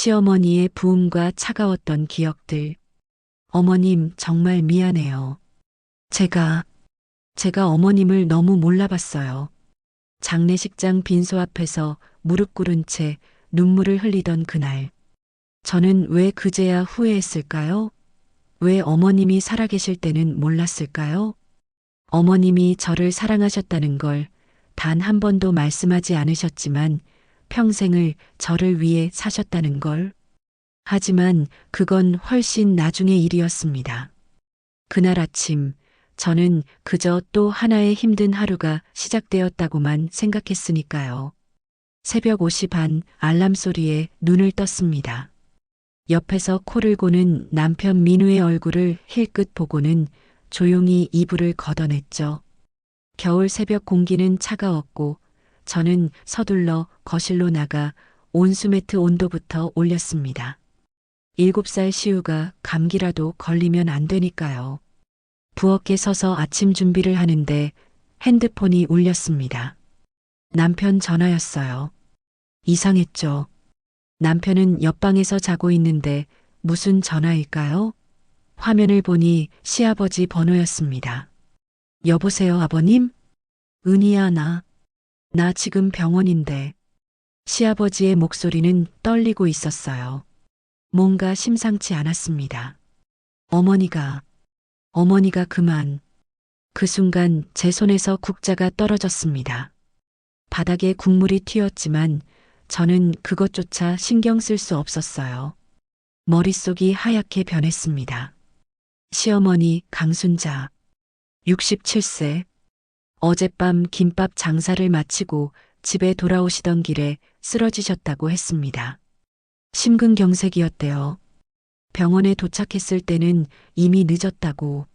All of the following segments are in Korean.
시어머니의 부음과 차가웠던 기억들. 어머님, 정말 미안해요. 제가 어머님을 너무 몰라봤어요. 장례식장 빈소 앞에서 무릎 꿇은 채 눈물을 흘리던 그날. 저는 왜 그제야 후회했을까요? 왜 어머님이 살아계실 때는 몰랐을까요? 어머님이 저를 사랑하셨다는 걸 단 한 번도 말씀하지 않으셨지만 평생을 저를 위해 사셨다는 걸. 하지만 그건 훨씬 나중의 일이었습니다. 그날 아침 저는 그저 또 하나의 힘든 하루가 시작되었다고만 생각했으니까요. 새벽 5시 반 알람 소리에 눈을 떴습니다. 옆에서 코를 고는 남편 민우의 얼굴을 힐끗 보고는 조용히 이불을 걷어냈죠. 겨울 새벽 공기는 차가웠고 저는 서둘러 거실로 나가 온수매트 온도부터 올렸습니다. 7살 시우가 감기라도 걸리면 안 되니까요. 부엌에 서서 아침 준비를 하는데 핸드폰이 울렸습니다. 남편 전화였어요. 이상했죠. 남편은 옆방에서 자고 있는데 무슨 전화일까요? 화면을 보니 시아버지 번호였습니다. 여보세요, 아버님? 은희야, 나 지금 병원인데. 시아버지의 목소리는 떨리고 있었어요. 뭔가 심상치 않았습니다. 어머니가 그만. 그 순간 제 손에서 국자가 떨어졌습니다. 바닥에 국물이 튀었지만 저는 그것조차 신경 쓸 수 없었어요. 머릿속이 하얗게 변했습니다. 시어머니 강순자, 67세. 어젯밤 김밥 장사를 마치고 집에 돌아오시던 길에 쓰러지셨다고 했습니다. 심근경색이었대요. 병원에 도착했을 때는 이미 늦었다고,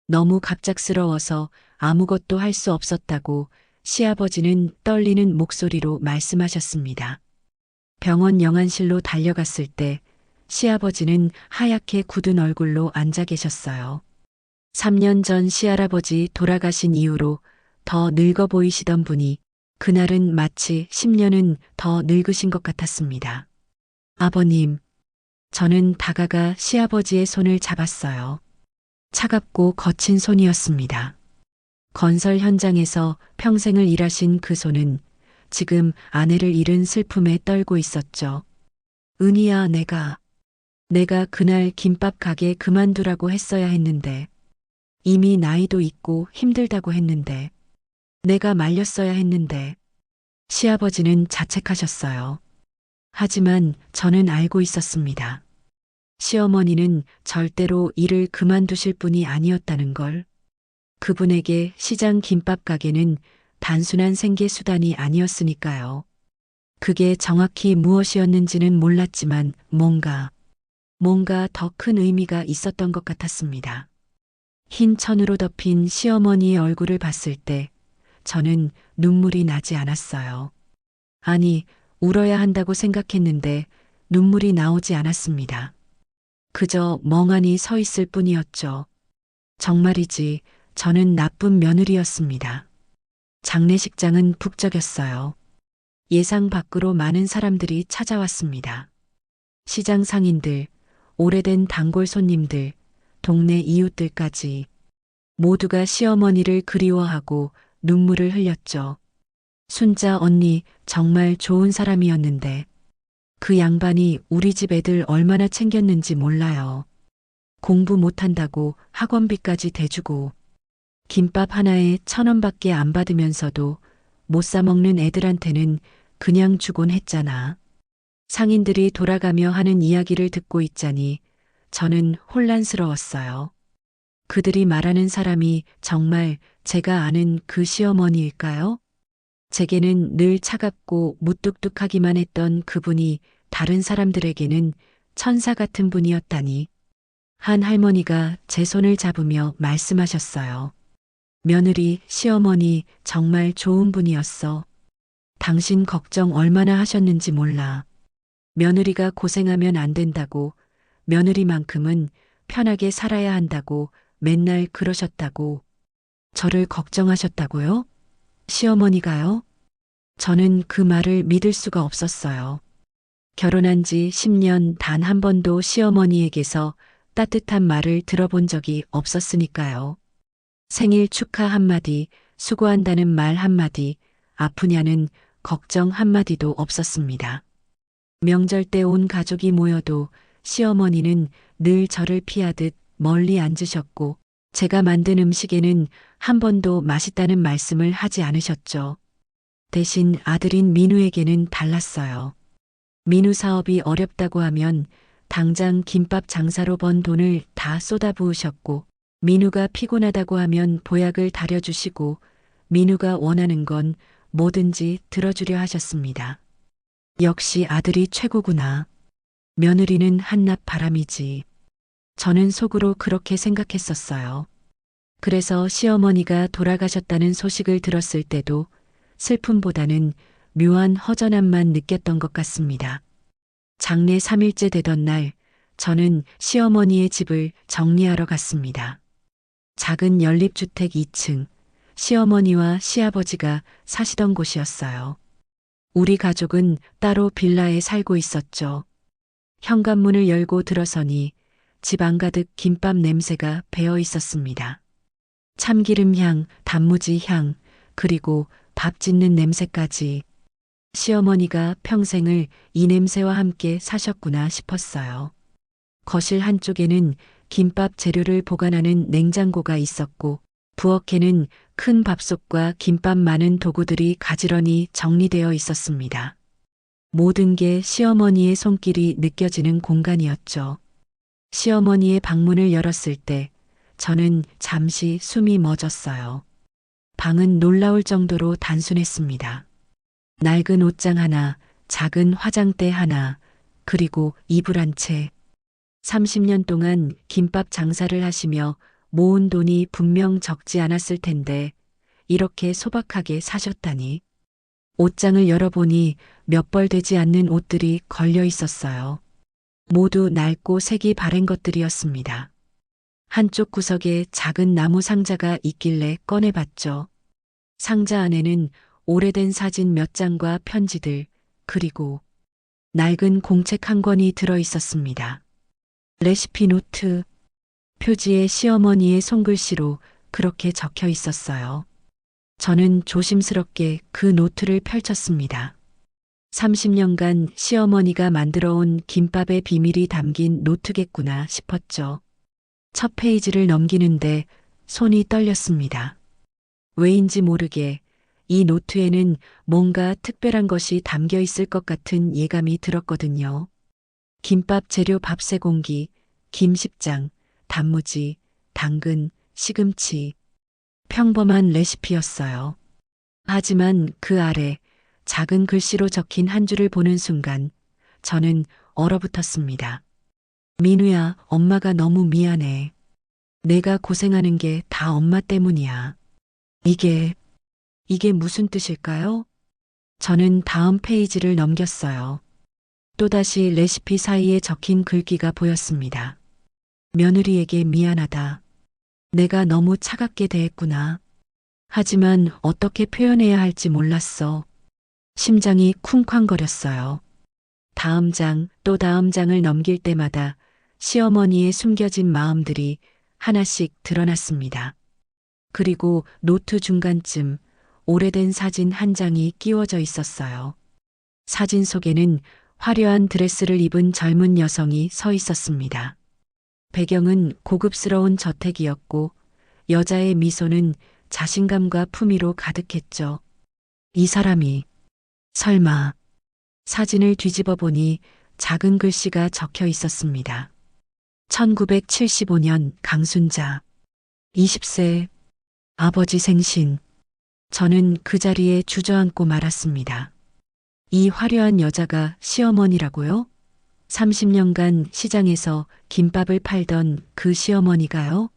너무 갑작스러워서 아무것도 할 수 없었다고 시아버지는 떨리는 목소리로 말씀하셨습니다. 병원 영안실로 달려갔을 때 시아버지는 하얗게 굳은 얼굴로 앉아 계셨어요. 3년 전 시할아버지 돌아가신 이후로 더 늙어 보이시던 분이 그날은 마치 10년은 더 늙으신 것 같았습니다. 아버님, 저는 다가가 시아버지의 손을 잡았어요. 차갑고 거친 손이었습니다. 건설 현장에서 평생을 일하신 그 손은 지금 아내를 잃은 슬픔에 떨고 있었죠. 은희야, 내가 그날 김밥 가게 그만두라고 했어야 했는데, 이미 나이도 있고 힘들다고 했는데, 내가 말렸어야 했는데, 시아버지는 자책하셨어요. 하지만 저는 알고 있었습니다. 시어머니는 절대로 일을 그만두실 분이 아니었다는 걸. 그분에게 시장 김밥 가게는 단순한 생계 수단이 아니었으니까요. 그게 정확히 무엇이었는지는 몰랐지만 뭔가 더 큰 의미가 있었던 것 같았습니다. 흰 천으로 덮인 시어머니의 얼굴을 봤을 때 저는 눈물이 나지 않았어요. 아니, 울어야 한다고 생각했는데 눈물이 나오지 않았습니다. 그저 멍하니 서 있을 뿐이었죠. 정말이지, 저는 나쁜 며느리였습니다. 장례식장은 북적였어요. 예상 밖으로 많은 사람들이 찾아왔습니다. 시장 상인들, 오래된 단골 손님들, 동네 이웃들까지 모두가 시어머니를 그리워하고 눈물을 흘렸죠. 순자 언니 정말 좋은 사람이었는데 그 양반이 우리 집 애들 얼마나 챙겼는지 몰라요. 공부 못한다고 학원비까지 대주고 김밥 하나에 1,000원밖에 안 받으면서도 못 사 먹는 애들한테는 그냥 주곤 했잖아. 상인들이 돌아가며 하는 이야기를 듣고 있자니 저는 혼란스러웠어요. 그들이 말하는 사람이 정말 제가 아는 그 시어머니일까요? 제게는 늘 차갑고 무뚝뚝하기만 했던 그분이 다른 사람들에게는 천사 같은 분이었다니. 한 할머니가 제 손을 잡으며 말씀하셨어요. 며느리, 시어머니 정말 좋은 분이었어. 당신 걱정 얼마나 하셨는지 몰라. 며느리가 고생하면 안 된다고, 며느리만큼은 편하게 살아야 한다고 맨날 그러셨다고. 저를 걱정하셨다고요? 시어머니가요? 저는 그 말을 믿을 수가 없었어요. 결혼한 지 10년 단 한 번도 시어머니에게서 따뜻한 말을 들어본 적이 없었으니까요. 생일 축하 한마디, 수고한다는 말 한마디, 아프냐는 걱정 한마디도 없었습니다. 명절 때 온 가족이 모여도 시어머니는 늘 저를 피하듯 멀리 앉으셨고, 제가 만든 음식에는 한 번도 맛있다는 말씀을 하지 않으셨죠. 대신 아들인 민우에게는 달랐어요. 민우 사업이 어렵다고 하면 당장 김밥 장사로 번 돈을 다 쏟아부으셨고, 민우가 피곤하다고 하면 보약을 다려주시고, 민우가 원하는 건 뭐든지 들어주려 하셨습니다. 역시 아들이 최고구나. 며느리는 한낱 바람이지. 저는 속으로 그렇게 생각했었어요. 그래서 시어머니가 돌아가셨다는 소식을 들었을 때도 슬픔보다는 묘한 허전함만 느꼈던 것 같습니다. 장례 3일째 되던 날, 저는 시어머니의 집을 정리하러 갔습니다. 작은 연립주택 2층, 시어머니와 시아버지가 사시던 곳이었어요. 우리 가족은 따로 빌라에 살고 있었죠. 현관문을 열고 들어서니 집 안가득 김밥 냄새가 배어 있었습니다. 참기름 향, 단무지 향, 그리고 밥 짓는 냄새까지. 시어머니가 평생을 이 냄새와 함께 사셨구나 싶었어요. 거실 한쪽에는 김밥 재료를 보관하는 냉장고가 있었고, 부엌에는 큰 밥솥과 김밥 많은 도구들이 가지런히 정리되어 있었습니다. 모든 게 시어머니의 손길이 느껴지는 공간이었죠. 시어머니의 방문을 열었을 때 저는 잠시 숨이 멎었어요. 방은 놀라울 정도로 단순했습니다. 낡은 옷장 하나, 작은 화장대 하나, 그리고 이불 한 채. 30년 동안 김밥 장사를 하시며 모은 돈이 분명 적지 않았을 텐데 이렇게 소박하게 사셨다니. 옷장을 열어보니 몇 벌 되지 않는 옷들이 걸려 있었어요. 모두 낡고 색이 바랜 것들이었습니다. 한쪽 구석에 작은 나무 상자가 있길래 꺼내봤죠. 상자 안에는 오래된 사진 몇 장과 편지들, 그리고 낡은 공책 한 권이 들어 있었습니다. 레시피 노트, 표지에 시어머니의 손글씨로 그렇게 적혀 있었어요. 저는 조심스럽게 그 노트를 펼쳤습니다. 30년간 시어머니가 만들어 온 김밥의 비밀이 담긴 노트겠구나 싶었죠. 첫 페이지를 넘기는데 손이 떨렸습니다. 왜인지 모르게 이 노트에는 뭔가 특별한 것이 담겨 있을 것 같은 예감이 들었거든요. 김밥 재료 밥 3공기, 김 10장, 단무지, 당근, 시금치. 평범한 레시피였어요. 하지만 그 아래 작은 글씨로 적힌 한 줄을 보는 순간 저는 얼어붙었습니다. 민우야, 엄마가 너무 미안해. 내가 고생하는 게 다 엄마 때문이야. 이게 무슨 뜻일까요? 저는 다음 페이지를 넘겼어요. 또다시 레시피 사이에 적힌 글귀가 보였습니다. 며느리에게 미안하다. 내가 너무 차갑게 대했구나. 하지만 어떻게 표현해야 할지 몰랐어. 심장이 쿵쾅거렸어요. 다음 장, 또 다음 장을 넘길 때마다 시어머니의 숨겨진 마음들이 하나씩 드러났습니다. 그리고 노트 중간쯤 오래된 사진 한 장이 끼워져 있었어요. 사진 속에는 화려한 드레스를 입은 젊은 여성이 서 있었습니다. 배경은 고급스러운 저택이었고 여자의 미소는 자신감과 품위로 가득했죠. 이 사람이 설마. 사진을 뒤집어 보니 작은 글씨가 적혀 있었습니다. 1975년 강순자 20세 아버지 생신. 저는 그 자리에 주저앉고 말았습니다. 이 화려한 여자가 시어머니라고요? 30년간 시장에서 김밥을 팔던 그 시어머니가요?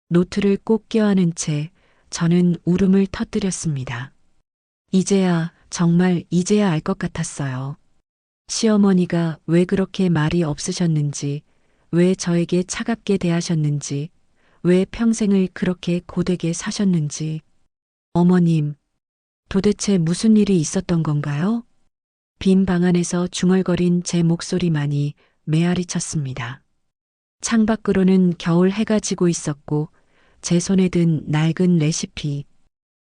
노트를 꼭 껴안은 채 저는 울음을 터뜨렸습니다. 정말 이제야 알 것 같았어요. 시어머니가 왜 그렇게 말이 없으셨는지, 왜 저에게 차갑게 대하셨는지, 왜 평생을 그렇게 고되게 사셨는지. 어머님, 도대체 무슨 일이 있었던 건가요? 빈 방 안에서 중얼거린 제 목소리만이 메아리 쳤습니다. 창밖으로는 겨울 해가 지고 있었고 제 손에 든 낡은 레시피,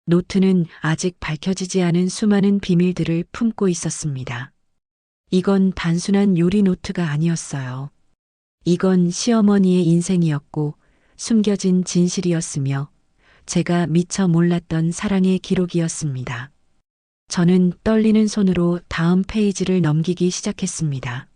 노트는 아직 밝혀지지 않은 수많은 비밀들을 품고 있었습니다. 이건 단순한 요리 노트가 아니었어요. 이건 시어머니의 인생이었고 숨겨진 진실이었으며 제가 미처 몰랐던 사랑의 기록이었습니다. 저는 떨리는 손으로 다음 페이지를 넘기기 시작했습니다.